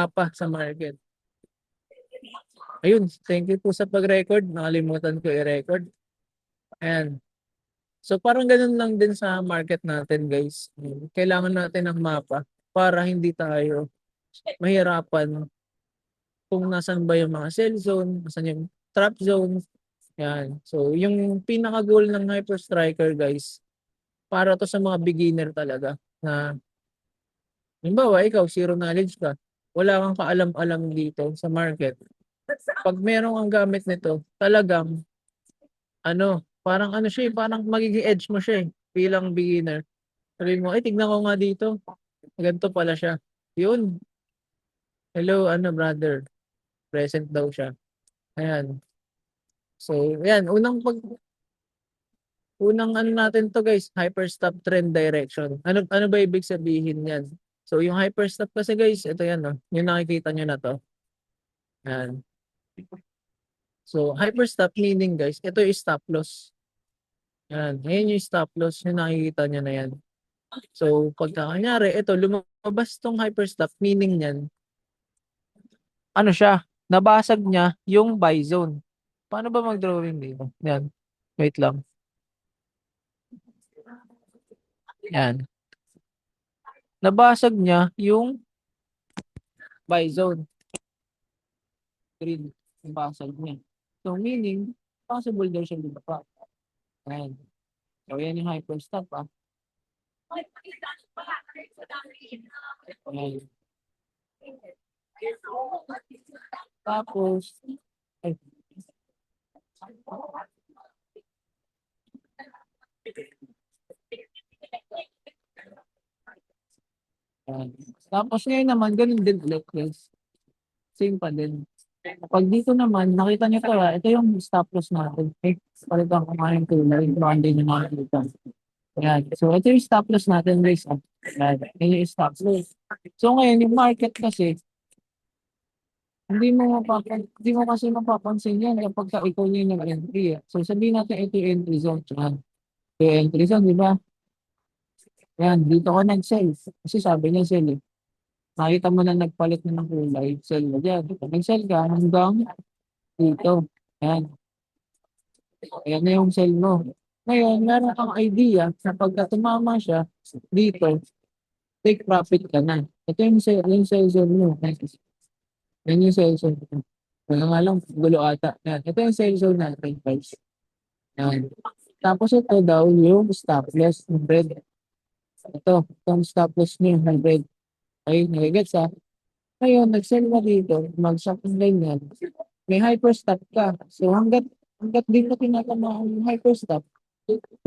mapa sa market. Ayun, thank you po sa pag-record. Nakalimutan ko i-record. Ayan. So parang ganun lang din sa market natin, guys. Kailangan natin ng mapa para hindi tayo mahirapan kung nasan ba yung mga sell zone, nasan yung trap zone. Yan. So yung pinaka-goal ng Hyper Striker, guys, para to sa mga beginner talaga na halimbawa ikaw zero knowledge ka, wala kang kaalam-alam dito sa market. Pag merong ang gamit nito, talagang parang siya, parang magiging edge mo siya bilang beginner. Sabihin mo, tignan ko nga dito. Ganito pala siya. Yun. Hello, brother. Present daw siya. Ayan. So, ayan. Unang natin to, guys, hyperstop trend direction. Ano ba ibig sabihin yan? So, yung hyperstop kasi, guys, ito yan, no? Yung nakikita nyo na to. Ayan. So, hyperstop meaning, guys, ito yung stop loss. Ayan. Ayan yung stop loss. Yung nakikita nyo na yan. So, pagka kanyari, ito, lumabas tong hyperstop, meaning niyan, siya, nabasag niya yung buy zone. Paano ba mag-drawing dito? Yan. Wait lang. Yan. Nabasag niya yung buy zone. Green. Nabasag niya. So, meaning, possible daw siya lumapa. Yan. So, yan yung hyperstop, Yan. Tapos, ay, yan. Tapos ngayon naman, ganun din ulit, guys. Same pa din. Pag dito naman, nakita niyo to, ito yung stop loss natin. Palitan ko nga yung kulay. Baka hindi nyo makikita. Yan. So, ito yung stop loss natin, guys. Yan. Yan yung stop loss. So, ngayon, yung market kasi, hindi mo kasi mapapansin yan kapag ikaw yun yung entry. So, sabihin natin ito yung entry zone. Yan. Ito yung entry zone, di ba? Yan. Dito ko nag-sell. Kasi sabi niya sell eh. Nakita mo na nagpalit na ng kulay. Sell mo dyan. Nag-sell ka hanggang dito. Yan. Ayan na yung sell mo. Ngayon, meron kang idea na pagka tumama siya dito, take profit ka na. Ito yung sell zone mo. Yan yung sell zone mo. Wala nga lang, gulo ata. Yan. Ito yung sell zone natin, guys. Yan. Tapos ito daw yung stop loss ng red. Itong stop loss niyo ng red. Okay, nagigets ha. Ngayon, nag-sell ka dito, mag-shop ng ganyan. May hyperstop ka. So hanggat di mo tinatamaan yung hyperstop,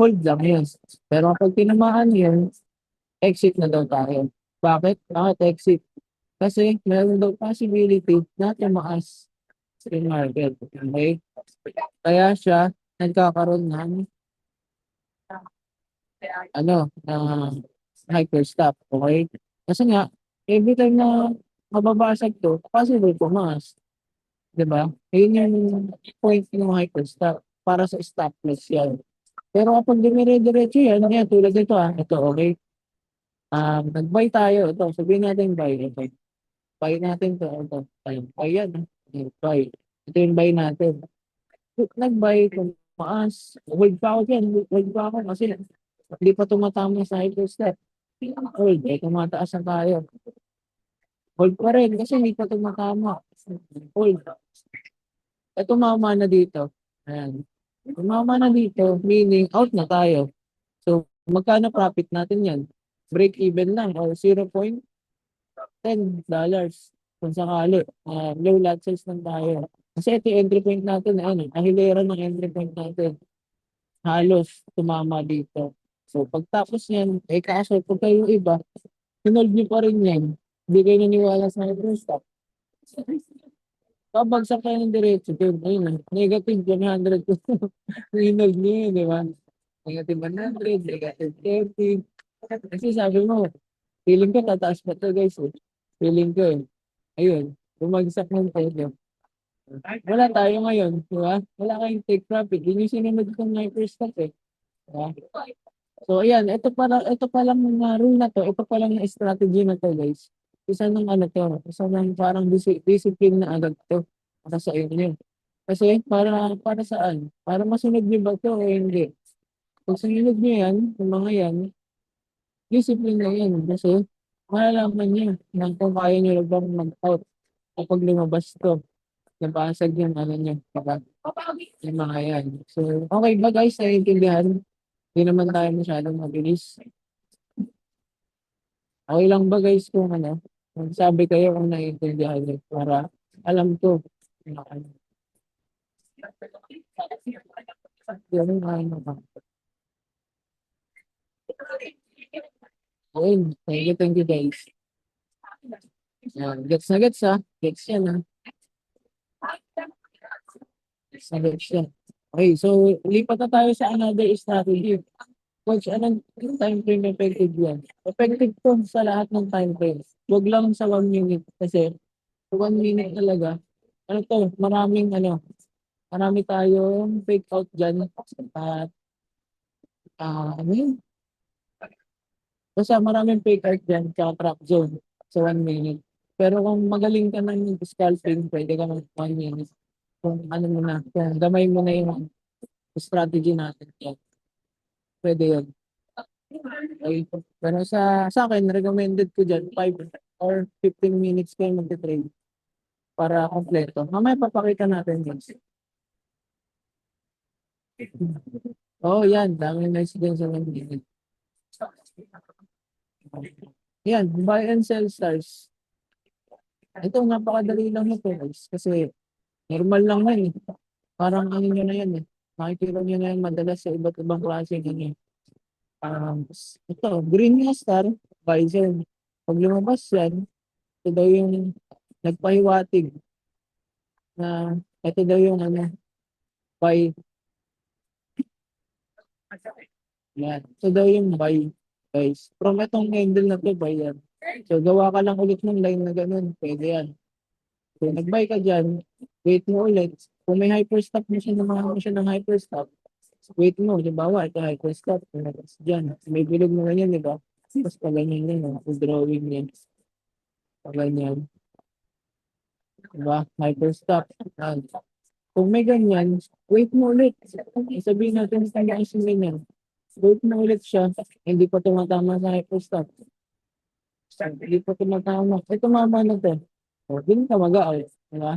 hold lang yun. Pero kapag tinamaan yun, exit na daw tayo. Bakit? Bakit exit? Kasi meron daw possibility na tumaas yung market. Okay? Kaya siya nagkakaroon ng na hyperstop. Okay? Kasi nga, every time na mababasag to, possible tumaas. Diba? Yun yung point ng hyperstop para sa stop loss yan. Pero kapag dumire-diretso yan, tulad nito ito okay. Nag-buy tayo, ito, sabihin natin buy, ito. Buy natin ito. Ayun, buy yan. Buy. Ito yung buy natin. Nag-buy, tumaas. Hold pa ako dyan, hold pa ako kasi hindi pa tumatama sa hyperstop. Hold, tumataas na tayo. Hold pa rin kasi hindi pa tumatama. Hold. Tumama na dito. Ayan. Tumama na dito, meaning out na tayo. So, magkano profit natin yan? Break even lang or $0.10 kung sakali. Low lot sales lang tayo. Kasi ito yung entry point natin, ahilera ng entry point natin. Halos tumama dito. So, pagtapos yan, kaso pag kayo iba, hinold nyo pa rin yan. Hindi kayo naniwala sa hyperstop. Babagsak kayo ng diretso doon. Ayun negative 100 ko. Hinold nyo yun, di ba? Negative 100, negative 30. Kasi sabi mo, feeling ko tataas pa to guys. Feeling ko ayun, bumagsak ng tayo. Wala tayo ngayon, di ba? Wala kayong take profit. Yun yung sinunod kong hyperstop Diba? So ayan, ito pa lang na rule na to, ito pa lang na strategy na to guys. isa ng ano 'to, isa ng parang discipline na agad 'to para sa inyo. Kasi para saan? Para masunod niyo ba 'to o hindi? Kung sinunod niyo 'yan, yung mga 'yan, discipline na 'yan kasi malalaman niyo na kung kaya niyo na bang mag-out kapag lumabas 'to, nabasag yung ano niyo, 'di ba, yung mga 'yan. So, okey ba guys, naiintindihan? Hindi naman tayo masyadong mabilis. Okey lang ba guys kung ano, magsabi kayo kung naiintindihan niyo para alam ko na ano, yung ano ba. Ayun, thank you guys. Yan, gets na gets, gets yan, gets na gets yan. Okey, so lipat na tayo sa another strategy. Coach, anong time frame effective yan? Effective 'to sa lahat ng time frame. Wag lang sa 1 minute kasi sa 1 minute talaga ano 'to, maraming ano, marami tayong fake out diyan at, ano yun, basta maraming fake out diyan tsaka trap zone sa 1 minute. Pero kung magaling ka ng scalping, puwede ka mag 1 minute. Kung ano mo na, kung gamay mo na yung strategy natin diyan, puwede yun. Okey, pero sa'kin recommended ko diyan 5 or 15 minutes kayo magte-trade para kumpleto. Mamaya papakita natin guys. Oo, yan daming nice diyan sa 1 minute. Yan, buy and sell stars. Ito napakadali lang nito guys kasi normal lang yan, parang ano niyo na yan, makikita niyo na yan madalas sa iba't ibang klaseng ano, ito green nga star, buy zone. 'Pag lumabas yan, ito daw yung nagpahiwatig na ito daw yung ano, buy, yan. Ito daw yung buy, guys. From itong candle na 'to, buy yan. So, gawa ka lang ulit ng line na gano'n, puwede yan. So, nag-buy ka diyan, wait mo ulit. Kung may hyperstop mo siya, namahan mo siya ng hyperstop, wait mo. Halimbawa, ito hyperstop, lumabas diyan. May bilog na ganyan, 'di ba? Tapos pag ganyan yan, drawing yan, pag ganyan, 'di ba? Hyperstop, yan. Kung may ganyan, wait mo ulit. Sabihin natin sa guys yung ganyan. Wait mo ulit siya, hindi pa tumatama sa hyperstop. Hindi pa tumatama. Eh, tumama na 'to. O, dun ka mag-a-out, 'di ba?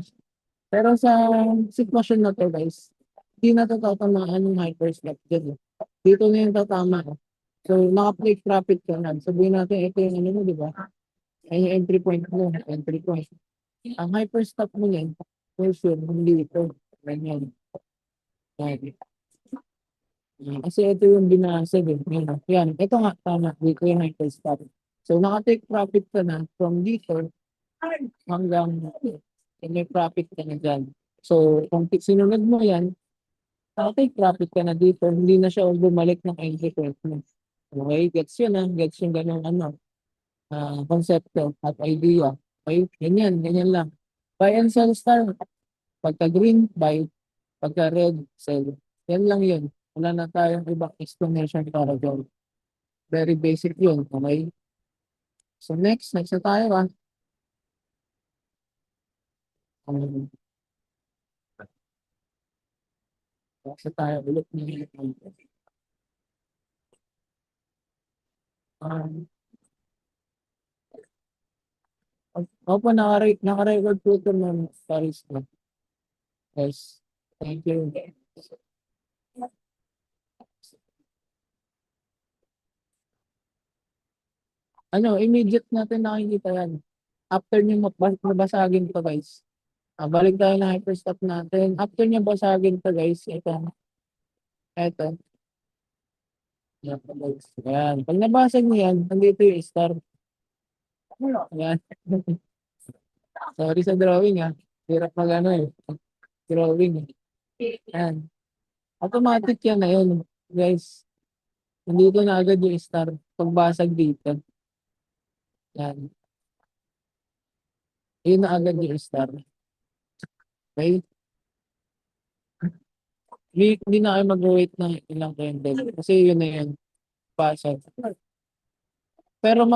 Pero sa sitwasyon na 'to guys, hindi na 'to tatamaan ng hyperstop diyan, dito na yung tatama, eh. So, naka-take profit ka na. Sabihin natin ito yung ano mo, 'di ba? Ayan yung entry point mo, entry point. Ang hyperstop mo niyan, for sure hindi ito, ganyan. Yan. Kasi ito yung binasag, yan, ito nga tama, dito yung hyperstop. So, naka-take profit ka na from dito hanggang may profit ka na diyan. So, kung sinunod mo yan, naka-take profit ka na dito, hindi na siya bumalik ng entry point mo. Okey, gets yun, gets yung gano'ng ano, konsepto at idea. Okey, ganyan, ganyan lang. Buy and sell star, pagka green, buy, pagka red, sell. Yan lang yun. Wala na tayong ibang explanation para diyan. Very basic yun, okey? So next na tayo, um, next na tayo ulit ng um, opo, naka-record po ito ng Paris ko. Yes, thank you. Ano, immediate natin nakikita yan. After niyo mabasagin 'to guys, balik tayo ng hyperstop natin. After niya basagin 'to guys, eto, yan guys, ayan. 'Pag nabasag niyo yan, nandito yung star, ayan. Sorry sa drawing, hirap mag-ano, drawing, ayan. Automatic yan na yun guys, nandito na agad yung star, pagbasag dito, yan. Ayun na agad yung star, okey? Hindi na kayo magwe-wait ng ilang candle kasi yun na yun, pasok. Pero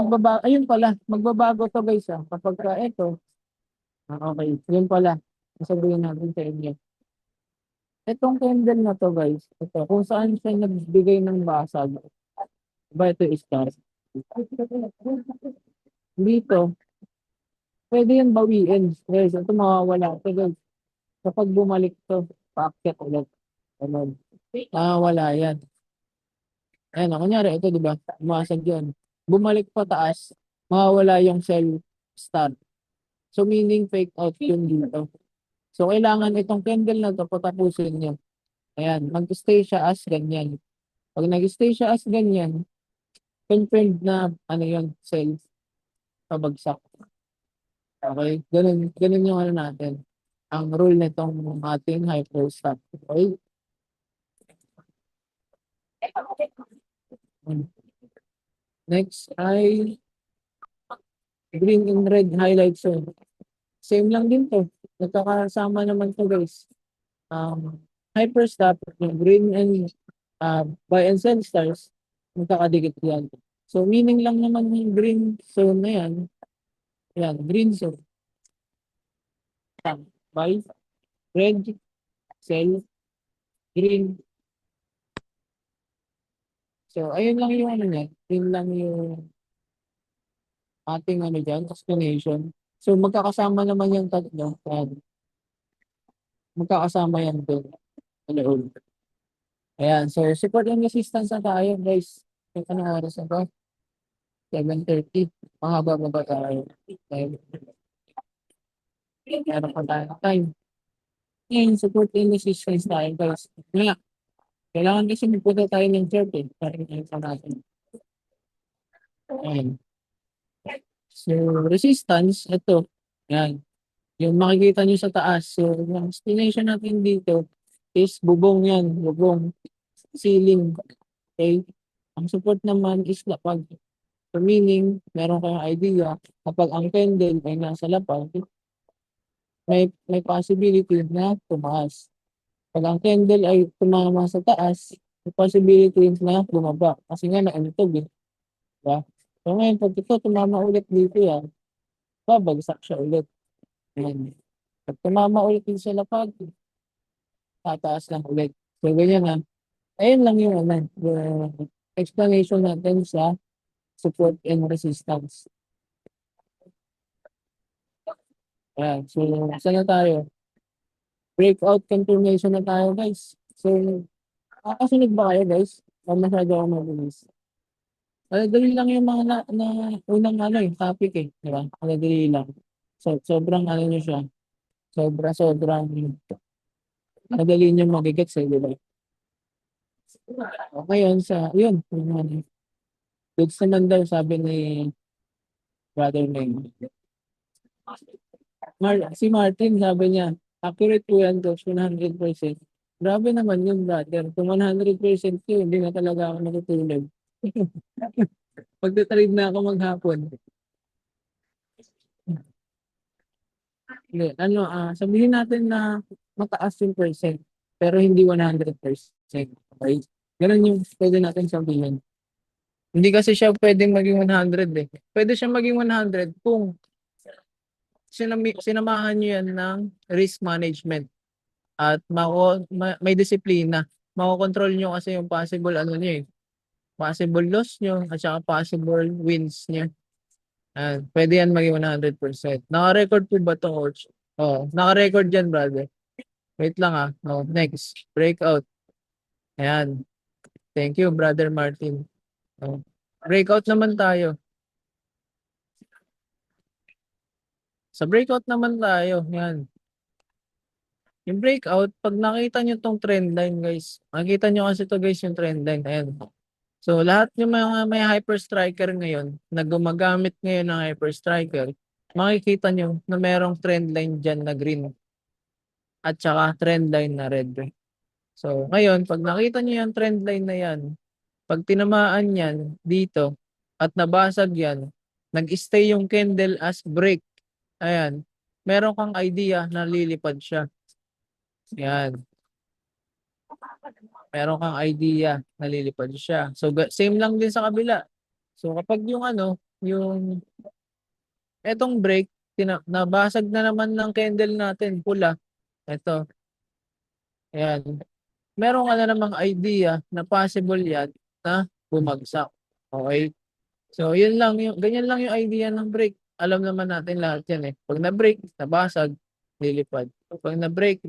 ayun pala, magbabago to guys kapag ka ito, okay, yun pala, sasabihin natin sa inyo. Itong candle na to guys, ito, kung saan siya nagbigay ng basag, ba ito start. Dito, pwede yung bawiin. Guys, ito mawawala ito guys. Kapag bumalik to, paakyat ulit. Ganun. Mawawala yan. Ayan, kunyari, ito diba, bumasag yan. Bumalik pa taas, mawawala yung sell start. So meaning fake out yun dito. So kailangan itong candle na to patapusin nyo. Ayan, mag-stay siya as ganyan. Pag nag-stay siya as ganyan, confirmed na ano yun, sell, pabagsak. Okay, ganun yung ano natin. Ang rule nitong ating hyperstop. Okay? Next ay green and red highlight zone. Same lang din to. Nagkakasama naman to guys. Hyperstop, yung green and buy and sell stars, magkakadikit yan. So meaning lang naman yung green zone na yan, green zone. Buy, red, sell, green. So ayun lang yung ano niya, yun lang yung ating ano dyan, explanation. So magkakasama naman yung tatlo. Magkakasama yan doon. Ano, ayan, so support and resistance na tayo guys. Yung anong oras na ba? 7:30. Mahaba ba tayo? Meron pa tayo time. Ngayon, support and resistance tayo guys. Kaya, kailangan kasi magpunta tayo ng chart para i-answer natin. Ayan. So, resistance, ito. Yan. Yung makikita nyo sa taas. So, yung explanation natin dito is bubong yan. Bubong. Ceiling. Okay? Ang support naman is lapag. So, meaning, meron kayong idea kapag ang candle ay nasa lapag, may possibility na tumaas. Pag ang candle ay tumama sa taas, may possibility na bumaba. Kasi nga naanitog eh. Diba? So ngayon, pag ito tumama ulit dito yan, babagsak siya ulit. Ayan. Pag tumama ulit din sa lapag, tataas lang ulit. So ganyan na. Ayun lang yung explanation natin sa support and resistance. Ayan. So, saan na tayo? Breakout confirmation na tayo guys. So, kakasunod ba kayo guys? O masyado ako mabilis. Dali lang yung mga unang topic eh. Di ba? Dali lang. So, sobrang ano nyo siya. Sobrang madali nyo magigets eh, di ba? O ngayon yun. Goods naman daw sabi ni Brother Meng. Si Martin sabi niya, accurate po yan daw, 100%. Grabe naman yun, brother. Kung 100% yun, hindi na talaga ako matutulog. Pagtatrade na ako maghapon. Hindi, sabihin natin na mataas yung percent, pero hindi 100%. Okay? Ganun yung pwede natin sabihin. Hindi kasi siya pwedeng maging 100 eh. Pwede siya maging 100 kung sinamahan nyo yan ng risk management at may disiplina. Makokontrol nyo kasi yung possible nyo eh. Possible loss nyo at saka possible wins nyo. Pwede yan maging 100%. Naka-record po ba ito, coach? Naka-record yan, brother. Wait lang next. Breakout. Ayan. Thank you, brother Martin. Breakout naman tayo. Sa breakout naman tayo. Yan. Yung breakout, pag nakita nyo tong trend line, guys. Makikita nyo kasi to guys, yung trend line. Ayan. So, lahat yung mga may hyper striker ngayon, na gumagamit ngayon ng hyper striker, makikita nyo na merong trend line dyan na green at saka trend line na red. So, ngayon, pag nakita nyo yung trend line na yan, pag tinamaan yan dito at nabasag yan, nag-stay yung candle as break. Ayan, meron kang idea na lilipad siya. Yan. Meron kang idea na lilipad siya. So, same lang din sa kabila. So kapag yung ano, yung etong brake, nabasag na naman ng candle natin, pula. Ito, ayan. Meron ka na namang idea na possible yan na bumagsak. Okay? So, yun lang yung, ganyan lang yung idea ng brake. Alam naman natin lahat yan eh. Pag na-brake, nabasag, lilipad. Pag na-brake,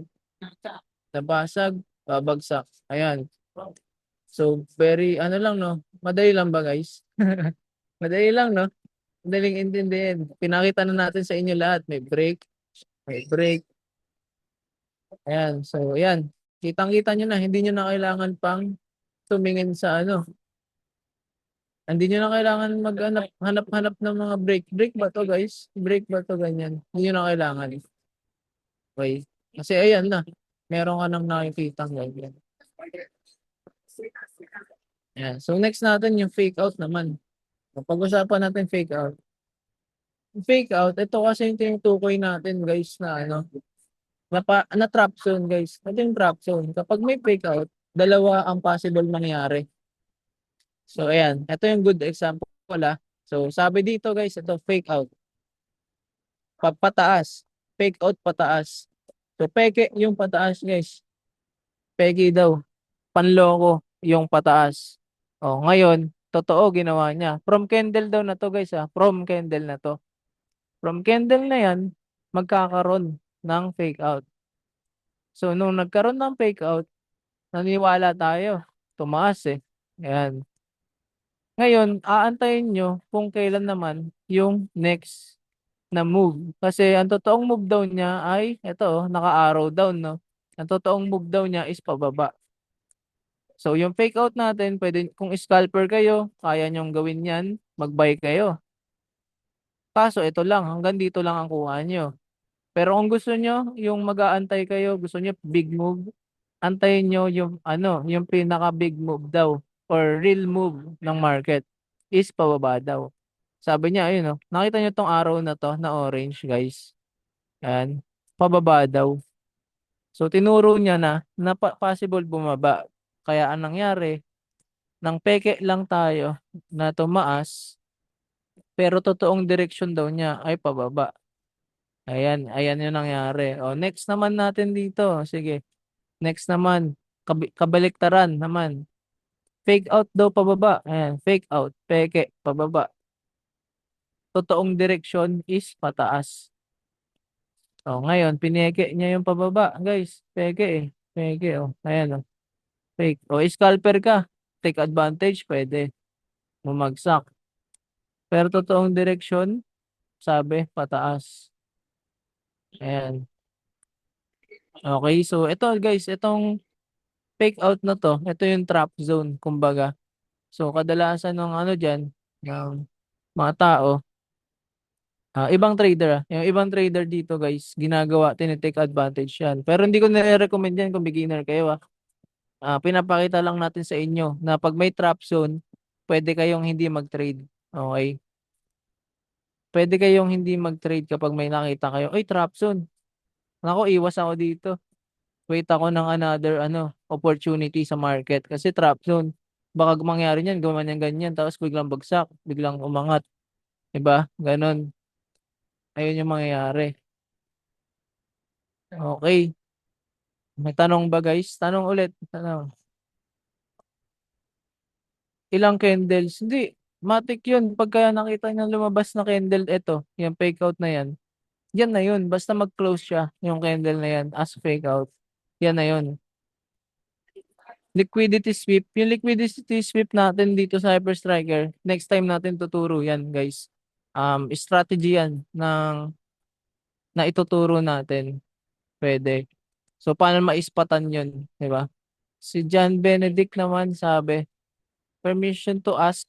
nabasag, babagsak. Ayan. So, very, ano lang, no? Madali lang ba, guys? Madali lang, no? Madaling intindihin. Pinakita na natin sa inyo lahat. May brake. Ayan. So, ayan. Kitang-kita nyo na. Hindi nyo na kailangan pang tumingin sa ano. Hindi nyo na kailangan hanap-hanap ng mga brake. Brake ba to, guys? Brake ba to, ganyan? Hindi nyo na kailangan. Okay. Kasi, ayan na. Meron ka nang nakikita ganyan. Ayan. So, next natin yung fake out naman. Pag-usapan natin fake out. Fake out, ito kasi yung tinutukoy natin guys na ano, na trap zone guys. Ito yung trap zone. Kapag may fake out, dalawa ang possible mangyari. So ayan, ito yung good example ah. So sabi dito guys, ito fake out. Pataas. Fake out pataas. So peke yung pataas guys. Peke daw. Panloko yung pataas. Oh, ngayon, totoo ginawa niya. From candle daw na to guys ah. From candle na to. From candle na yan, magkakaroon ng fake out. So, nung nagkaroon ng fake out, naniwala tayo. Tumaas eh. Ayan. Ngayon, aantayin nyo kung kailan naman yung next na move. Kasi ang totoong move daw niya ay, ito oh, naka-arrow down, no? Ang totoong move daw niya is pababa. So, yung fake out natin, pwede, kung scalper kayo, kaya nyong gawin yan, mag-buy kayo. Kaso, ito lang, hanggang dito lang ang kuha nyo. Pero kung gusto nyo, yung mag-aantay kayo, gusto nyo big move, antayin nyo yung ano, yung pinaka big move daw or real move ng market is pababa daw. Sabi niya, ayun oh, nakita nyo tong arrow na to na orange, guys. Ayan, pababa daw. So tinuro niya na possible bumaba. Kaya anong nangyari, nang peke lang tayo na tumaas, pero totoong direksyon daw niya ay pababa. Ayan, ayan yung nangyari. O, next naman natin dito. Sige. Next naman, kabaliktaran naman. Fake out daw pababa. Ayan, fake out. Peke, pababa. Totoong direksyon is pataas. O, ngayon, pineke niya yung pababa. Guys, peke eh. Peke, oh. Ayan, oh. Fake. O, scalper ka. Take advantage, pwede. Bumagsak. Pero totoong direksyon, sabi, pataas. Ayan. Okay, so ito guys, itong fake out na to, ito yung trap zone, kumbaga. So, kadalasan ng ano dyan, ng mga tao, ibang trader, yung ibang trader dito guys, ginagawa, tinitake advantage yan. Pero hindi ko nire-recommend yan kung beginner kayo pinapakita lang natin sa inyo na pag may trap zone, pwede kayong hindi mag-trade. Okay? Pwede kayong hindi mag-trade kapag may nakita kayo, ay trap zone. Nako, iwas ako dito. Wait ako ng another opportunity sa market kasi trap zone. Baka mangyari niyan, gumanyan ganyan tapos biglang bagsak, biglang umangat, 'di ba? Ganon. Ayun yung mangyayari. Okay. May tanong ba guys? Tanong ulit. Tanong. Ilang candles? Hindi. Matik yun. Pagka nakita niyo lumabas na candle, ito, yung fake out na yan. Yan na yun. Basta mag-close siya, yung candle na yan as fake out. Yan na yun. Liquidity sweep. Yung liquidity sweep natin dito sa Hyperstriker, next time natin tuturo yan, guys. Strategy yan na ituturo natin. Pwede. So, paano maispatan yun? Di ba? Si John Benedict naman sabi, permission to ask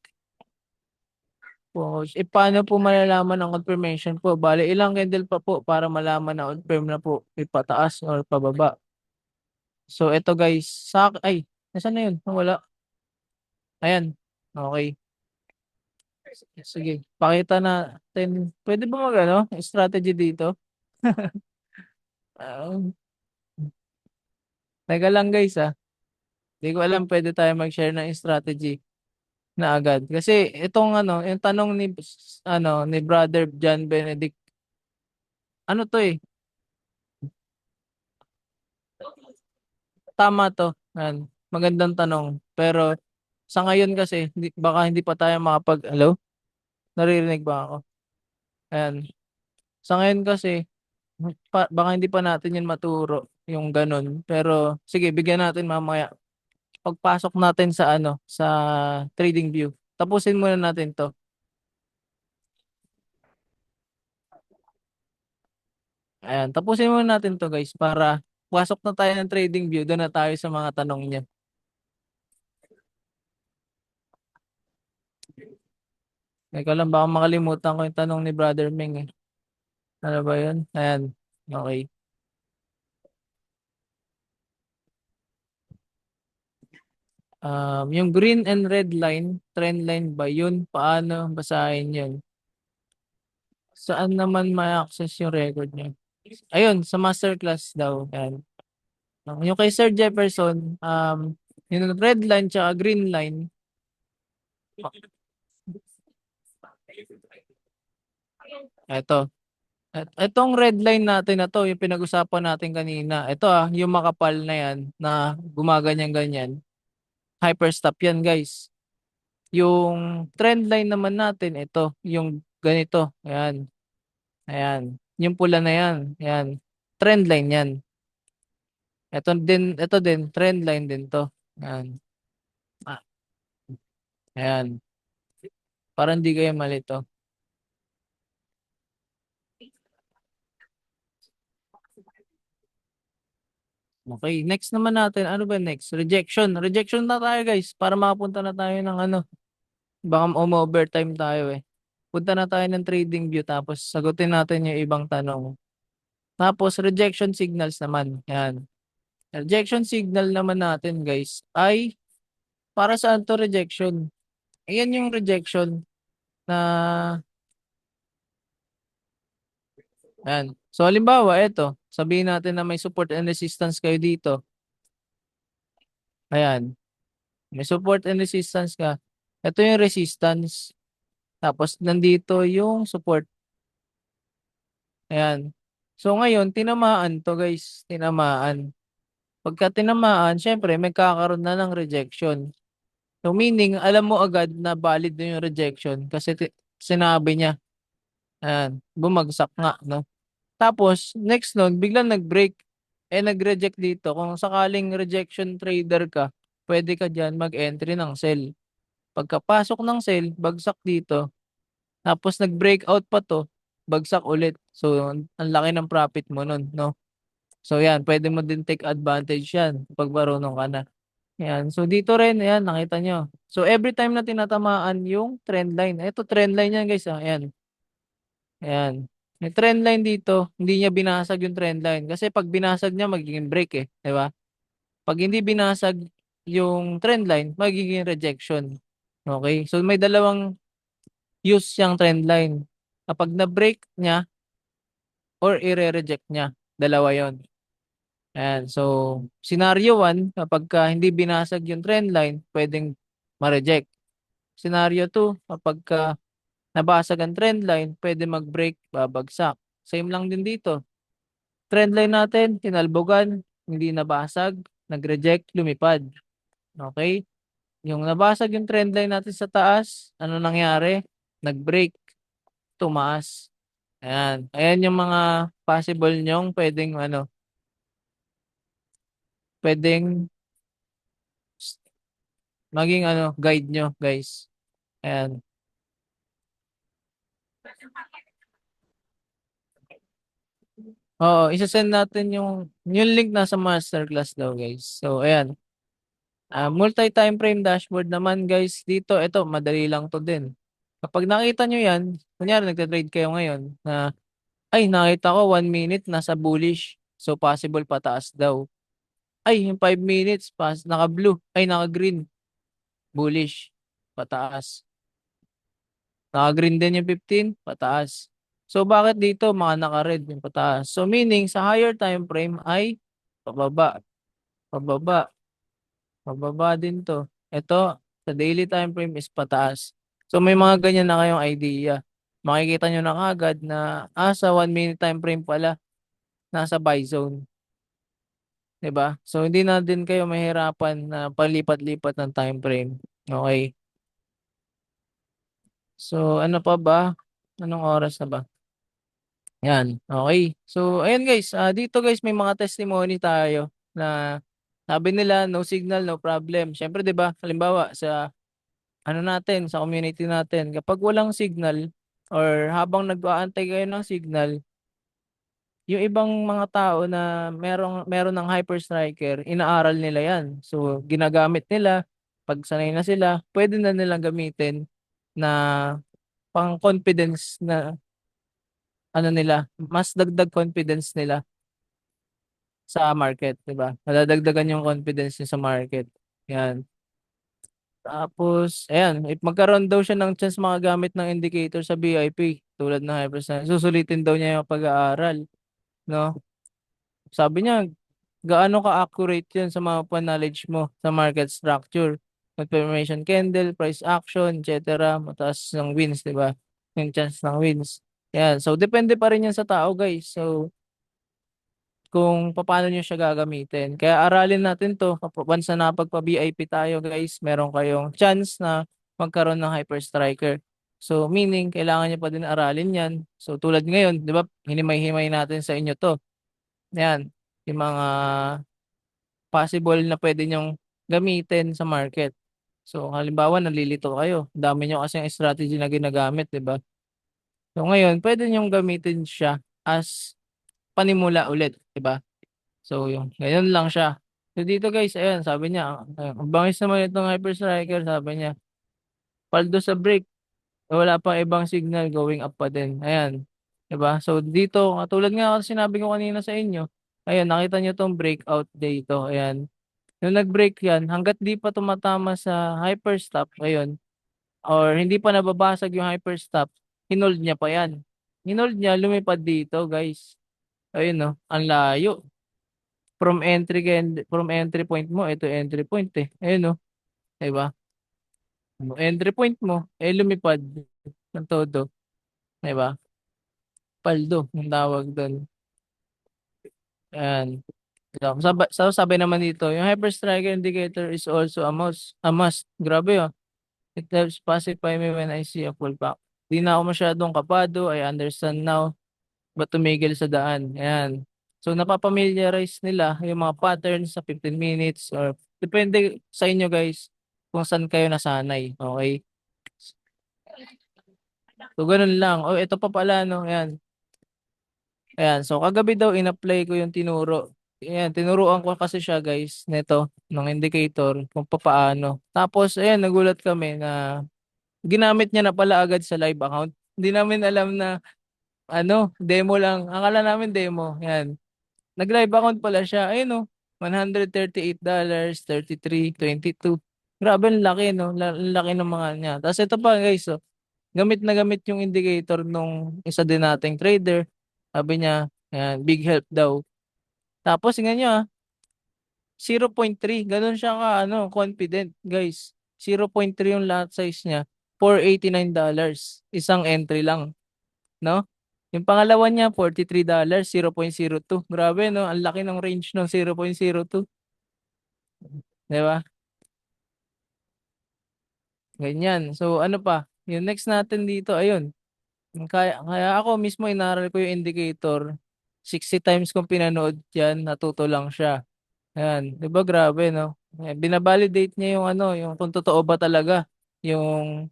po. Paano po malalaman ang confirmation po? Bale, ilang candle pa po para malaman na confirm na po ipataas or pababa. So, ito guys, nasaan na yun? Wala. Ayan. Okay. Sige, pakita natin. Pwede ba strategy dito? Um, Teka lang guys. Hindi ko alam pwede tayo mag-share ng strategy. na agad. Kasi itong ano, yung tanong ni ni Brother John Benedict, ano to eh, tama to. Yan. Magandang tanong. Pero sa ngayon kasi baka hindi pa tayo hello? Naririnig ba ako? Ayan. Sa ngayon kasi baka hindi pa natin yun maturo yung ganun. Pero sige, bigyan natin mamaya. Pagpasok natin sa sa trading view. Tapusin muna natin 'to. Ayan, tapusin muna natin 'to, guys, para pasok na tayo ng trading view, doon na tayo sa mga tanong niya. Teka lang, baka makalimutan ko yung tanong ni Brother Ming eh. Ano ba 'yun? Ayan. Okay. Yung green and red line, trend line ba 'yun? Paano basahin 'yun? Saan naman ma-access yung record niya? Ayun, sa masterclass daw. Ayan. Yung kay Sir Jefferson, yung red line tsaka green line, eto. Etong red line natin na to, yung pinag-usapan natin kanina. Ito yung makapal na yan na gumaganyan-ganyan. Hyperstop yan, guys. Yung trend line naman natin, ito, yung ganito. Ayan. Ayan. Yung pula na yan. Ayan. Trend line yan. Ito din, trend line din to. Ayan. Ah, ayan. Para hindi kayo malito. Okay, next naman natin. Ano ba next? Rejection. Rejection na tayo, guys. Para makapunta na tayo ng baka overtime tayo eh. Punta na tayo ng trading view tapos sagutin natin yung ibang tanong. Tapos rejection signals naman. Yan. Rejection signal naman natin, guys, ay para saan to rejection? Ayan yung rejection na yan. So halimbawa, ito, sabihin natin na may support and resistance kayo dito. Ayan. May support and resistance ka. Ito yung resistance. Tapos nandito yung support. Ayan. So ngayon, tinamaan to, guys. Tinamaan. Pagka tinamaan, syempre may kakaroon na ng rejection. So meaning, alam mo agad na valid na yung rejection kasi sinabi niya, ayan, bumagsak nga, no? Tapos, next nun, biglang nag-break, nag-reject dito. Kung sakaling rejection trader ka, pwede ka dyan mag-entry ng sell. Pagkapasok ng sell, bagsak dito. Tapos nag-breakout pa to, bagsak ulit. So, ang laki ng profit mo nun, no? So, yan, pwede mo din take advantage yan pag marunong ka na. Yan. So, dito rin, yan, nakita nyo. So, every time na tinatamaan yung trend line. Ito, trend line yan, guys. Ayan. Ayan. May trend line dito, hindi niya binasag yung trend line. Kasi pag binasag niya, magiging break eh. Di ba? Pag hindi binasag yung trend line, magiging rejection. Okay? So, may dalawang use yung trend line. Kapag na-break niya or i-reject niya. Dalawa yon. Ayan. So, scenario 1, kapag hindi binasag yung trend line, pwedeng ma-reject. Scenario 2, kapag nabasag ang trend line, pwede mag-break, babagsak. Same lang din dito. Trend line natin, tinalbogan, hindi nabasag, nag-reject, lumipad. Okay? Yung nabasag yung trend line natin sa taas, ano nangyari? Nag-break, tumaas. Ayan. Ayan yung mga possible nyong pwedeng maging guide nyo, guys. Ayan. Oo, isa-send natin yung link nasa masterclass daw, guys. So, ayan. Multi-time frame dashboard naman, guys. Dito, ito, madali lang to din. Kapag nakita nyo yan, kunyari nagtatrade kayo ngayon na, ay, nakita ko 1 minute nasa bullish. So, possible pataas daw. Ay, yung 5 minutes, naka-blue. Ay, naka-green. Bullish. Pataas. Naka-green din yung 15, pataas. So, bakit dito mga naka-red yung pataas? So, meaning, sa higher time frame ay pababa. Pababa. Pababa din to. Ito, sa daily time frame is pataas. So may mga ganyan na kayong idea. Makikita nyo na kaagad na sa 1 minute time frame pala, nasa buy zone. 'Di ba? So hindi na din kayo mahirapan na palipat-lipat ng time frame. Okay. So ano pa ba? Anong oras na ba? Yan. Okay. So ayan guys, dito guys may mga testimony tayo na sabi nila no signal, no problem. Syempre 'di ba? Halimbawa sa ano natin, sa community natin, kapag walang signal or habang nag-aantay kayo ng signal, yung ibang mga tao na meron ng hyperstriker, inaaral nila 'yan. So ginagamit nila, 'pag sanay na sila, pwede na nilang gamitin na pang-confidence na ano nila, mas dagdag confidence nila sa market, 'di ba? Nadadagdagan yung confidence niya sa market. 'Yan. Tapos ayan, if magkaroon daw siya ng chance makagamit ng indicator sa VIP tulad ng hyperstriker, susulitin daw niya yung pag-aaral, 'no? Sabi niya, gaano ka-accurate yun sa mga knowledge mo sa market structure, confirmation candle, price action, etc. Mataas ng wins, di ba? Yung chance ng wins. Yan. So, depende pa rin yan sa tao, guys. So, kung paano nyo siya gagamitin. Kaya aralin natin to. Once na napagpa-VIP tayo, guys, meron kayong chance na magkaroon ng hyper striker. So, meaning, kailangan nyo pa din aralin yan. So, tulad ngayon, di ba, hinimay-himay natin sa inyo to. Yan, yung mga possible na pwede nyong gamitin sa market. So, halimbawa, nalilito kayo. Dami nyo kasi yung strategy na ginagamit, di ba? So, ngayon, pwede nyong gamitin siya as panimula ulit, di ba? So, yung, ngayon lang siya. So, dito guys, ayan, sabi niya, ang bangis naman itong Hyper Striker, sabi niya, paldo sa break, wala pang ibang signal going up pa din. Ayan, di ba? So, dito, katulad nga kasi sinabi ko kanina sa inyo, ayan, nakita niyo tong breakout dito, ayan. Nung nag-break yan, hanggat di pa tumatama sa hyperstop, ayun, or hindi pa nababasag yung hyperstop, hinold niya pa yan. Hinold niya, lumipad dito, guys. Ayun, no, ang layo. From entry point mo, ito entry point eh. Ayun, no, diba? Entry point mo, lumipad ng todo. Diba? Paldo, yung tawag doon. Ayan. Sabi naman dito, yung hyperstriker indicator is also a must. Grabe, oh. It helps pacify me when I see a full pack. Di na ako masyadong kapado. I understand now. Ba't tumigil sa daan? Ayan. So, napapamiliarize nila yung mga patterns sa 15 minutes or depende sa inyo guys kung saan kayo nasanay. Okay? So, ganun lang. Oh, ito pa pala, no? Ayan. Ayan. So, kagabi daw in-apply ko yung tinuro. Ayan, tinuruan ko kasi siya guys nito ng indicator kung paano. Tapos, ayan, nagulat kami na ginamit niya na pala agad sa live account. Hindi namin alam na demo lang. Akala namin demo. Yan. Nag-live account pala siya. Ayun, oh. $138, 33, 22. Grabe, ang laki, no? Ang laki ng mga niya. Tapos ito pa, guys, oh. Gamit na gamit yung indicator nung isa din nating trader. Sabi niya, yan, big help daw. Tapos, tingnan nyo, 0.3. Ganun siya confident, guys. 0.3 yung lot size niya. $489. Isang entry lang, no? Yung pangalawa niya, $43, 0.02. Grabe, no? Ang laki ng range ng 0.02. Di ba? Ganyan. So, ano pa? Yung next natin dito, ayun. Kaya ako mismo inaral ko yung indicator. 60 times kong pinanood yan, natuto lang siya. Ayan. Di ba grabe, no? Binabalidate niya yung yung kung totoo ba talaga yung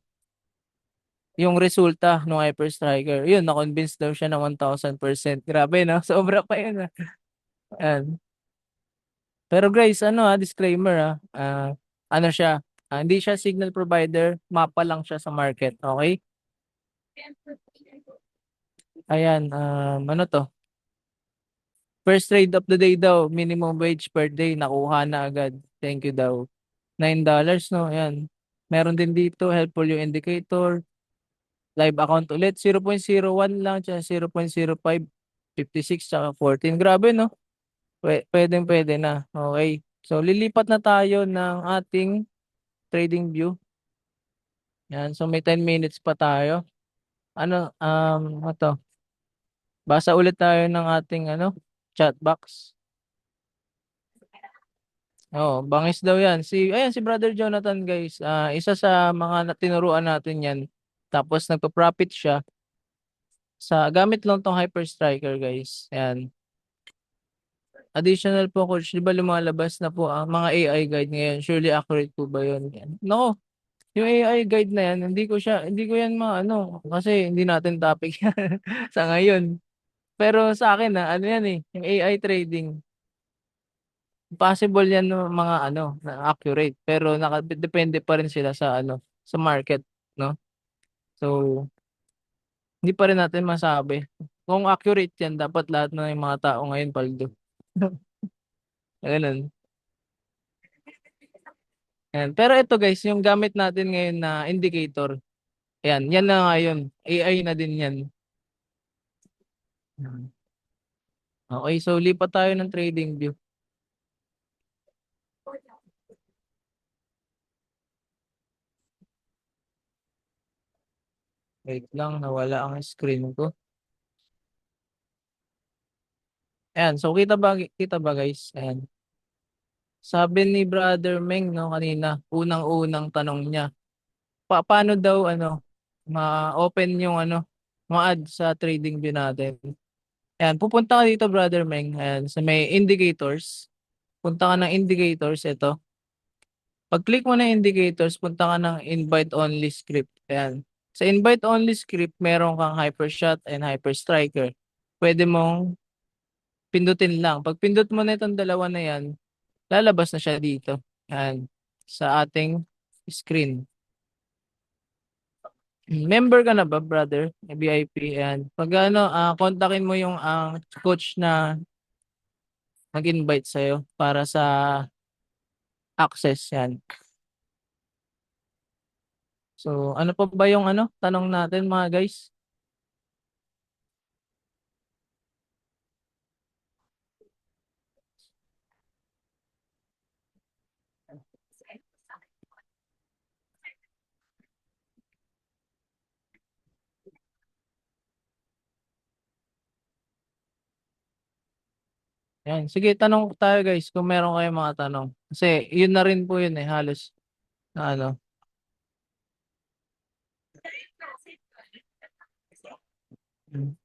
resulta ng Hyper Striker. Yun, na-convince daw siya na 1,000%. Grabe, no? Sobra pa yun, ah. Ayan. Pero guys, disclaimer, ano siya, hindi siya signal provider, mapa lang siya sa market, okay? Ayan, ano to? First trade of the day daw, minimum wage per day, nakuha na agad. Thank you daw. $9, no? Ayan. Meron din dito, helpful yung indicator. Live account ulit, 0.01 lang, tsaka 0.05, 56, tsaka 14. Grabe, no? Pwedeng pwede na. Okay. So, lilipat na tayo ng ating trading view. Yan, so may 10 minutes pa tayo. Ito, basa ulit tayo ng ating chat box. Oo, bangis daw yan. Ayan, si Brother Jonathan, guys. Isa sa mga tinuruan natin yan. Tapos nagpa-profit siya gamit lang tong Hyper Striker, guys. Ayan. Additional po, coach, di ba lumalabas na po ang mga AI guide ngayon? Surely accurate po ba yun? Yan. No, yung AI guide na yan, hindi ko yan kasi hindi natin topic yan sa ngayon. Pero sa akin ano yan yung AI trading, possible yan no, mga na accurate, pero nakadepende pa rin sila sa market, no? So, hindi pa rin natin masabi. Kung accurate yan, dapat lahat na yung mga tao ngayon paldo. Ganun. Ayan. Pero ito guys, yung gamit natin ngayon na indicator, ayan, yan na nga yun. AI na din yan. Okay, so lipat tayo ng trading view. Wait lang, nawala ang screen ko. Ayan, so kita ba guys? Ayan. Sabi ni Brother Meng no kanina, unang-unang tanong niya, paano daw ma-open yung ma-add sa trading view natin. Ayan, pupunta ka dito Brother Meng, ayan, sa may indicators. Punta ka ng indicators, ito. Pag-click mo na indicators, punta ka ng invite only script. Ayan. Sa invite only script, meron kang hypershot and hyperstriker. Pwede mong pindutin lang. Pag pindot mo na itong dalawa na yan, lalabas na siya dito. Ayan. Sa ating screen. Member ka na ba, brother? VIP. Ayan. Pag kontakin mo yung coach na nag-invite sa'yo para sa access. Yan. So, ano pa ba yung tanong natin mga guys? Yan. Sige, tanong tayo guys kung meron kayong mga tanong. Kasi yun na rin po yun halos na Hmm.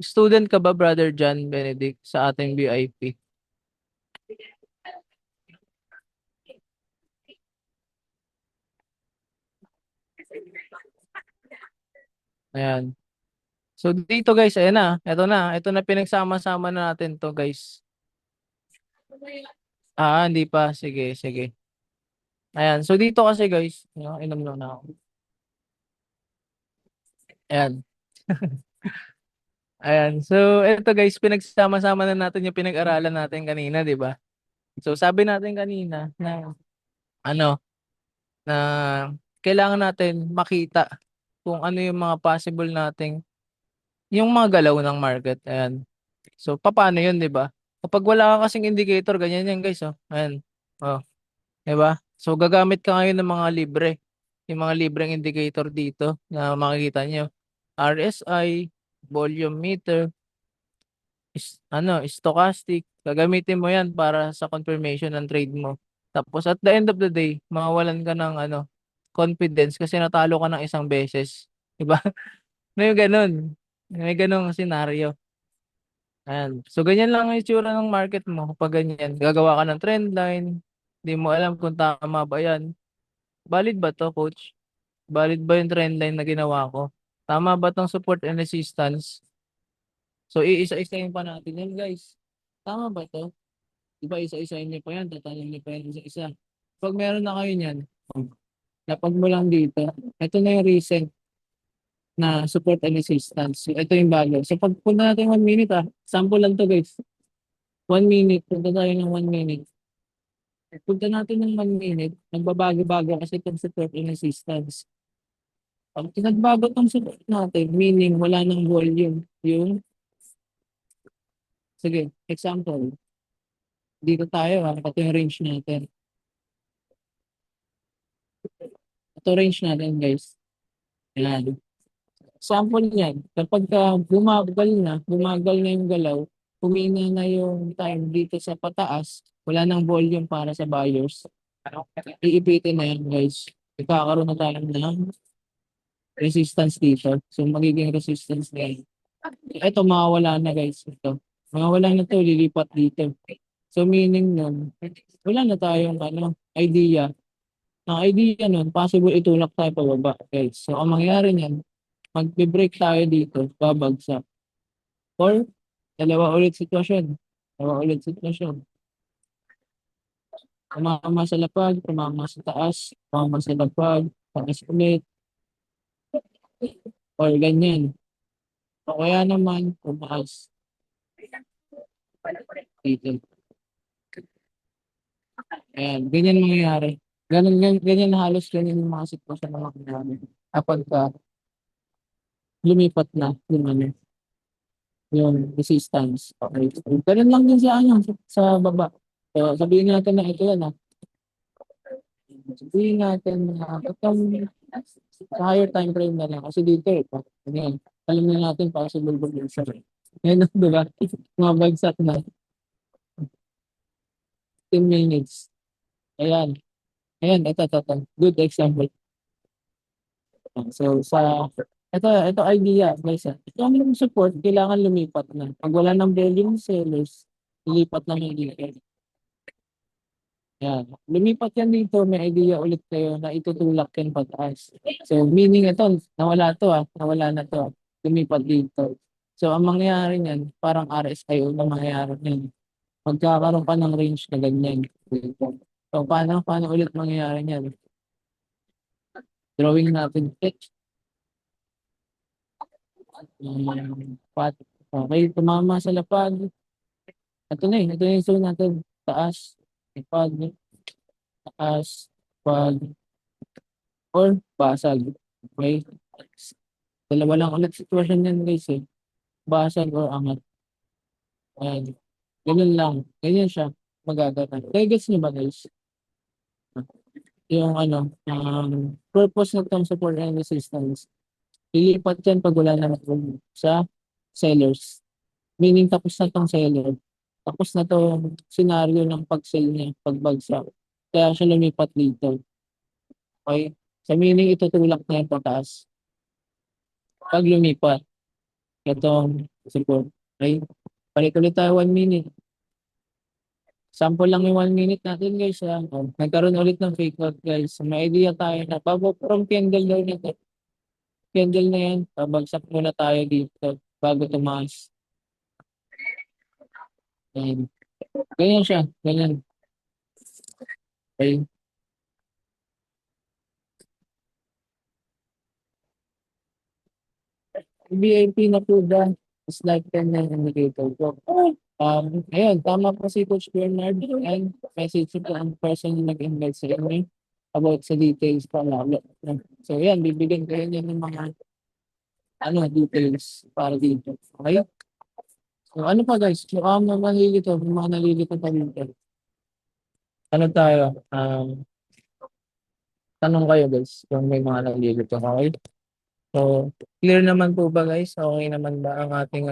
Student ka ba, Brother John Benedict, sa ating VIP? Ayan. So dito guys, ayan na. Ito na. Ito na pinagsama-sama na natin to guys. Hindi pa. Sige, sige. Ayan. So dito kasi guys, inom lang na ako. Ayan. Ayan. So ito guys, pinagsama-sama na natin yung pinag-aralan natin kanina, di ba? So sabi natin kanina na ano, na kailangan natin makita kung ano yung mga possible nating yung mga galaw ng market. Ayan. So paano yun, di ba? Kapag wala ka kasing indicator, ganyan yan guys, oh. Ayan. Oh, di ba? So gagamit ka ngayon ng mga libre. Yung mga libreng indicator dito na makikita nyo. RSI, volume meter, stochastic. Gagamitin mo yan para sa confirmation ng trade mo. Tapos at the end of the day, mawawalan ka ng confidence kasi natalo ka ng isang beses. Di ba? May ganun. May ganung scenario. Ayan. So, ganyan lang ang itsura ng market mo. Kapag ganyan, gagawa ka ng trend line, hindi mo alam kung tama ba yan. Valid ba to, coach? Valid ba yung trend line na ginawa ko? Tama ba tong support and resistance? So, iisa-isahin pa natin yan, guys. Tama ba to? Diba, isa-isahin niyo pa yan, tatanong niyo pa yan isa-isa. Pag meron na kayo niyan, lapag mo lang dito. Ito na yung recent na support and resistance. Ito yung bago. So, pag punta natin 1 minute, sample lang to, guys. 1 minute, punta tayo ng 1 minute. Punta natin ng 1 minute, nagbabago-bago kasi itong support and resistance. Pag pinagbago itong support natin, meaning wala nang volume. Sige, example, dito tayo, ito yung range natin. Ito range natin guys. Ayan. Sample niyan, kapag bumagal na yung galaw, humina na yung time dito sa pataas, wala nang volume para sa buyers. Iipitin na yan guys. Ikakaroon na tayo ng resistance dito. So magiging resistance na yan. Ito mawawala na guys. Ito. Mawawala na to, lilipat dito. So meaning nun, wala na tayong idea. Ang idea nun, possible itulak tayo pababa. Guys. So ang mangyayari niyan, magbe-break tayo dito, babagsak. Or, dalawa ulit sitwasyon. Dalawa ulit sitwasyon. Tumama sa lapag, tumama sa taas, tumama sa lapag, taas ulit, or ganyan. O kaya naman, tumaas dito. Ayan, ganyan mangyayari. Ganyan halos ganyan yung mga sitwasyon na mangyayari. Kapag lumipat na yung resistance. Okay. So, ganun lang din sa baba. So, sabihin natin na ito yan. Sabihin natin na sa higher time frame na lang. Kasi dito, ganyan. Alam na natin possible conversion. Ngayon, di ba? Mabagsak na 10 minutes. Ayan. Ayan, ito. Good example. So, ito idea, guys. Ito ang support, kailangan lumipat na. Pag wala ng volume sellers, lilipat na yung dito. Yan. Lumipat yan dito, may idea ulit kayo na itutulak yan pataas. So, meaning ito, nawala to nawala na to. Lumipat dito. So, ang mangyayari niyan, parang RSIO na mangyayari niyan. Magkakaroon pa ng range na ganyan. So, paano ulit mangyayari niyan? Drawing natin. Pat. Okay, tumama sa lapag. Ito na yung zone natin. Taas, lapag, taas, pag, or basag. Okay? Dalawa lang ulit sitwasyon yan guys eh. Basag or angat. Ayan. Ganyan lang. Ganyan siya. Magagana. Kaya gets nyo ba guys? Yung purpose ng term support and resistance. Lilipat yan pag wala na sa sellers. Meaning tapos na tong seller. Tapos na tong scenario ng pag-sell niya, pagbagsak. Kaya siya lumipat dito. Okay? Sa meaning itutulak na yung pataas. Pag lumipat, itong support. Okay? Balik ulit tayo 1 minute. Sample lang yung 1 minute natin guys. Nagkaroon ulit ng fake out guys. May idea tayo na from candle daw nito. Candle na yan. Pabagsak muna tayo dito bago tumaas. Ayan. Ganyan siya. Ganyan. Okay. VIP na po dyan. It's like 10 na indicator ko. Ayun, tama po si Coach Bernard and message po ang person na nag-invite sa inyo about sa details pa lalo. So yan, bibigyan kayo niya ng mga details para dito. Okay? So ano pa guys, mukhang nalilito, may mga nalilito pa dito. Ano tayo? Tanong kayo guys kung may mga nalilito. Okay? So, clear naman po ba guys? Okay naman ba ang ating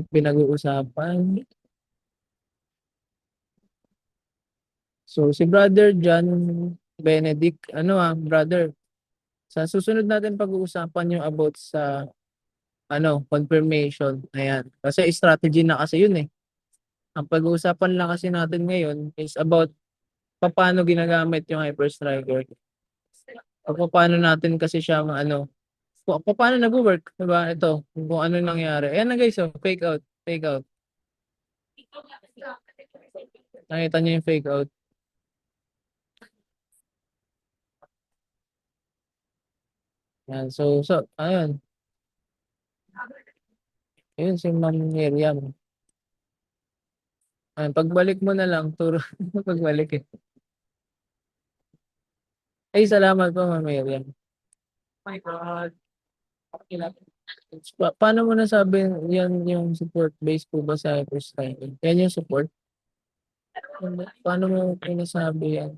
pinag-uusapan? So, si Brother John Benedict, brother, sa susunod natin pag-uusapan yung about sa confirmation. Ayan. Kasi strategy na kasi yun eh. Ang pag-uusapan lang kasi natin ngayon is about paano ginagamit yung hyperstriker. O paano natin kasi siya paano nag-work, diba? Ito, kung ano nangyari. Ayan na guys, fake out, fake out. Nakita niyo yung fake out. Yan, so, ayun. Ayun, si Ma'am Miriam. Ayun, pagbalik mo na lang, turo. Pagbalik eh. Ay, salamat po, Ma'am Miriam. Oh my God. Paano mo nasabi yan yung support base po ba sa hyperstriking? Yan yung support? Paano mo nasabi yan?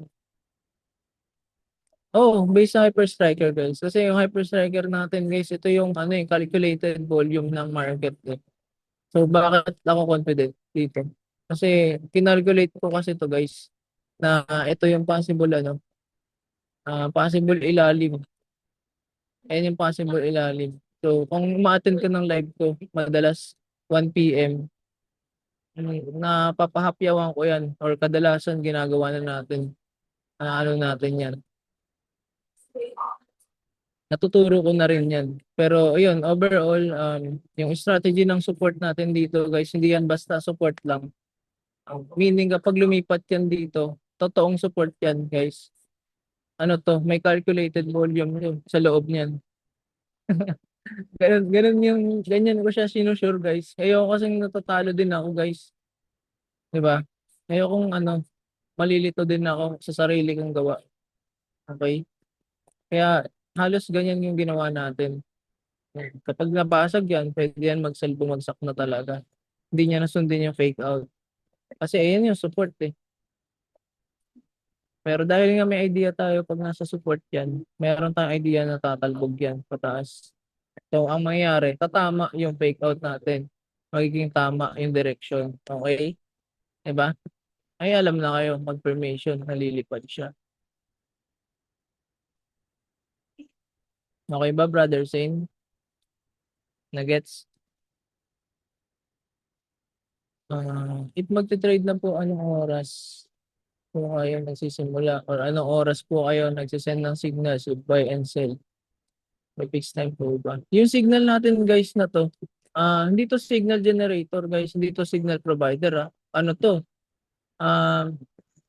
Oo, based sa Hyper Striker guys. Kasi yung Hyper Striker natin guys, ito yung ano yung calculated volume ng market eh. So bakit ako confident dito? Kasi kinalculate ko kasi to guys na ito yung possible ano, possible ilalim. Ayan yung possible ilalim. So kung umaattend ka ng live ko madalas 1 PM, napapahapyawan ko yan or kadalasan ginagawa na natin, ano natin yan. Natuturo ko na rin yan. Pero ayun, overall, yung strategy ng support natin dito guys, hindi yan basta support lang. Meaning kapag lumipat yan dito, totoong support yan guys. Ano to, may calculated volume yun sa loob niyan. Ganyan ko siya sinusure guys. Ayoko kasing natatalo din ako guys. 'Di ba? Ayokong ano, malilito din ako sa sarili kong gawa. Okay? Kaya halos ganyan yung ginawa natin. Kapag nabasag yan, pwede yan bumagsak na talaga. Hindi niya nasundin yung fake out. Kasi ayan yung support eh. Pero dahil nga may idea tayo pag nasa support yan, meron tayong idea na tatalbog yan pataas. So, ang mangyayari, tatama yung fake out natin. Magiging tama yung direction. Okay? Diba? Ay, alam na kayo, confirmation, nalilipad siya. Okay ba, Brother Zane? Nagets? If magte-trade na po, anong oras po kayo nagsisimula or anong oras po kayo nagsisend ng signals with buy and sell? May fixed time po ba? Yung signal natin guys na to, hindi to signal generator guys, hindi to signal provider ah. Ano to? Um,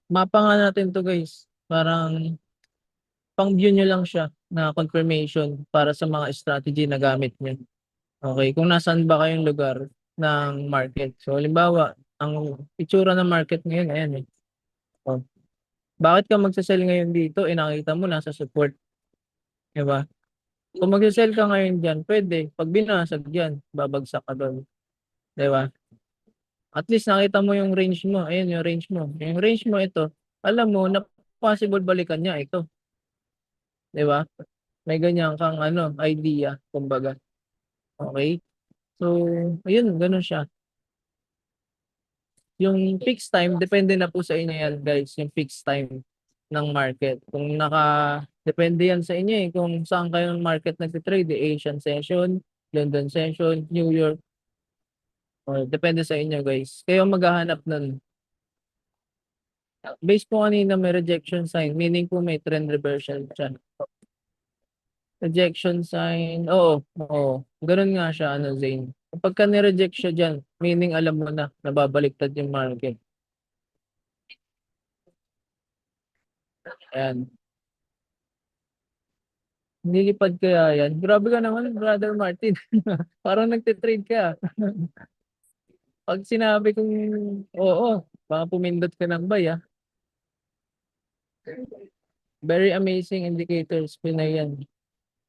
mapa nga natin to guys. Parang pang view nyo lang siya na confirmation para sa mga strategy na gamit nyo. Okay, kung nasaan ba kayong lugar ng market. So, halimbawa, ang itsura ng market ngayon, ayan eh. Oh, bakit ka magsasell ngayon dito? Nakita mo nasa support. Diba? Kung magsasell ka ngayon dyan, pwede. Pag binasag dyan, babagsak ka doon. Diba? At least nakita mo yung range mo. Ayan yung range mo. Yung range mo ito, alam mo na possible balikan niya ito. Diba? May ganyan kang ano, idea, kumbaga. Okay? So, ayun, ganun siya. Yung fixed time, depende na po sa inyo yan, guys, yung fixed time ng market. Kung depende yan sa inyo eh, kung saan kayo ng market nagtitrade, Asian session, London session, New York, or depende sa inyo, guys. Kayo maghahanap nun. Base po kanina may rejection sign, meaning po may trend reversal siya. Rejection sign, oo, oo. Ganun nga siya, ano, Zane. Kapag ka ni-reject siya dyan, meaning alam mo na, nababaliktad yung market. Ayan. Nilipad kaya yan? Grabe ka naman, Brother Martin. Parang nagtitrade ka. Pag sinabi kong oo, baka pumindot ka ng buy ah. Very amazing indicators. Pinay yan.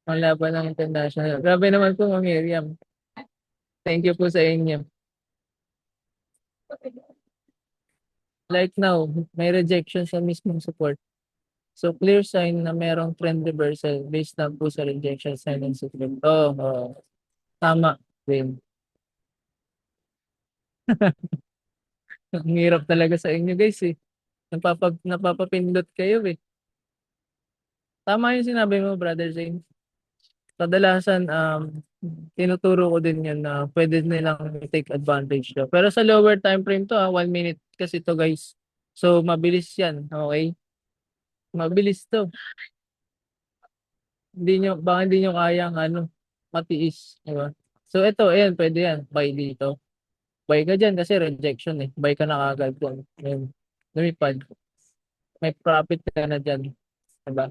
Ang laban ng international. Grabe naman po, Ma'am Miriam. Thank you po sa inyo. Like now, may rejection sa mismong support. So clear sign na merong trend reversal based na po sa rejection sign ng support. Oh. Tama din. Ang hirap talaga sa inyo guys eh. Napapapindot kayo eh. Tama yung sinabi mo, Brother Zane. Kadalasan, tinuturo ko din yan na pwede nilang take advantage daw. Pero sa lower time frame to, 1 minute kasi to guys. So, mabilis yan, okay? Mabilis to. Baka hindi nyo kayang, matiis. Diba? So, ito, ayan, pwede yan. Buy dito. Buy ka dyan kasi rejection eh. Buy ka na kagad dyan. Ayan. Lumipad. May profit ka na dyan. Diba?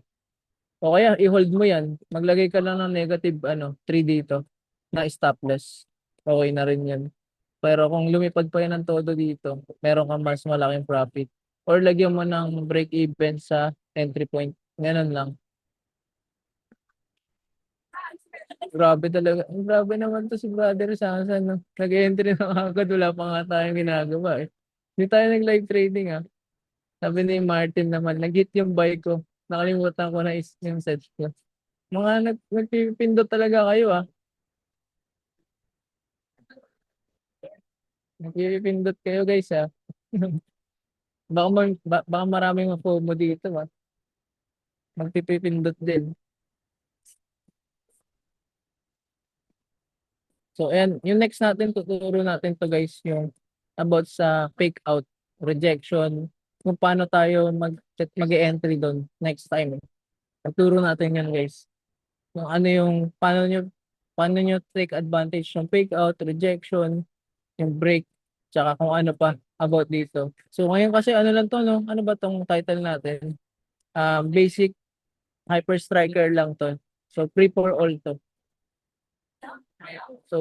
O kaya i-hold mo yan. Maglagay ka lang ng negative 3 dito na stop loss. Okay na rin yan. Pero kung lumipad pa yan ng todo dito, meron kang mas malaking profit. Or lagyan mo ng break even sa entry point. Ganun lang. Grabe talaga. Grabe naman to si brother sa asan. No? Nag-entry na agad. Wala pa nga tayong ginagawa eh. Hindi tayo nag-live trading ah. Sabi ni Martin naman, nag-hit yung buy ko. Nakalimutan ko na is yung set ko. Mga nagpipindot talaga kayo ah. Nagpipindot kayo guys ah. Baka maraming FOMO dito ah. Magpipindot din. So ayan, yung next natin, tuturo natin to guys, yung about sa fake out, rejection, kung paano tayo mag-entry doon next time. Tuturo natin yan guys. Yung ano yung, paano nyo take advantage ng fake out, rejection, yung break, tsaka kung ano pa about dito. So ngayon kasi ano lang to, no? Ano ba tong title natin? Basic Hyper Striker lang to. So free for all to. So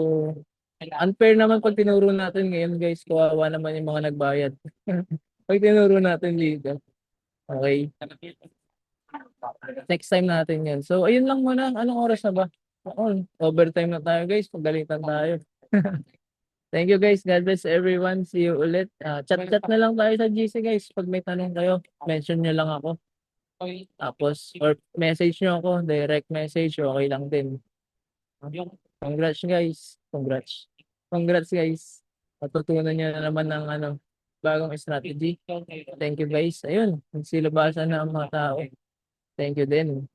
unfair naman pag tinuro natin ngayon guys, kawawa naman yung mga nagbayad. Pag tinuro natin dito. Okay. Next time natin yan. So ayun lang muna. Anong oras na ba? Oo, overtime na tayo guys. Pagalitan tayo. Thank you guys. God bless everyone. See you ulit. Chat-chat na lang tayo sa GC guys. Pag may tanong kayo, mention nyo lang ako. Tapos, or message nyo ako. Direct message. Okay lang din. Congrats guys. Congrats. Congrats guys. Matutunan nyo na naman ng bagong strategy. Thank you guys. Ayun. Nagsilabasan na ang mga tao. Thank you din.